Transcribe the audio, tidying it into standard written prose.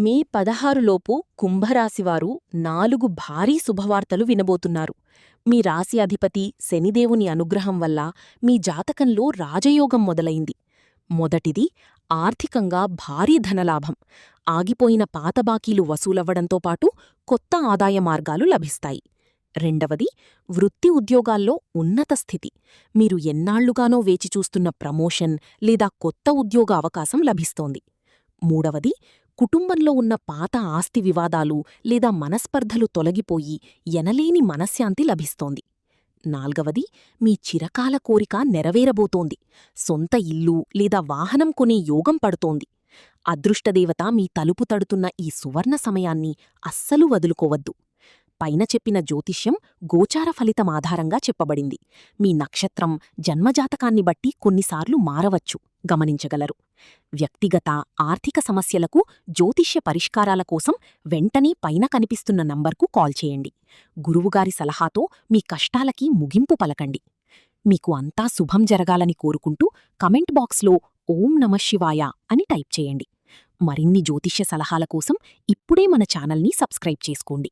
మే 16 లోపు కుంభరాశివారు 4 భారీ శుభవార్తలు వినబోతున్నారు. మీ రాశి అధిపతి శనిదేవుని అనుగ్రహం వల్ల మీ జాతకంలో రాజయోగం మొదలైంది. మొదటిది, ఆర్థికంగా భారీ ధనలాభం. ఆగిపోయిన పాత బాకీలు వసూలవ్వడంతో పాటు కొత్త ఆదాయ మార్గాలు లభిస్తాయి. రెండవది, వృత్తి ఉద్యోగాల్లో ఉన్నత స్థితి. మీరు ఎన్నాళ్లుగానో వేచిచూస్తున్న ప్రమోషన్ లేదా కొత్త ఉద్యోగ అవకాశం లభిస్తోంది. మూడవది, కుటుంబంలో ఉన్న పాత ఆస్తి వివాదాలు లేదా మనస్పర్ధలు తొలగిపోయి ఎనలేని మనశ్శాంతి లభిస్తోంది. నాల్గవది, మీ చిరకాల కోరిక నెరవేరబోతోంది. సొంత ఇల్లు లేదా వాహనం కొనే యోగం పడుతోంది. అదృష్టదేవత మీ తలుపు తడుతున్న ఈ సువర్ణ సమయాన్ని అస్సలు వదులుకోవద్దు. పైన చెప్పిన జ్యోతిష్యం గోచార ఫలితం ఆధారంగా చెప్పబడింది. మీ నక్షత్రం, జన్మజాతకాన్ని బట్టి కొన్నిసార్లు మారవచ్చు, గమనించగలరు. వ్యక్తిగత, ఆర్థిక సమస్యలకు జ్యోతిష్య పరిష్కారాల కోసం వెంటనే పైన కనిపిస్తున్న నంబర్కు కాల్ చేయండి. గురువుగారి సలహాతో మీ కష్టాలకి ముగింపు పలకండి. మీకు అంతా శుభం జరగాలని కోరుకుంటూ కమెంట్ బాక్స్లో ఓం నమఃశివాయ అని టైప్ చేయండి. మరిన్ని జ్యోతిష్య సలహాల కోసం ఇప్పుడే మన ఛానల్ని సబ్స్క్రైబ్ చేసుకోండి.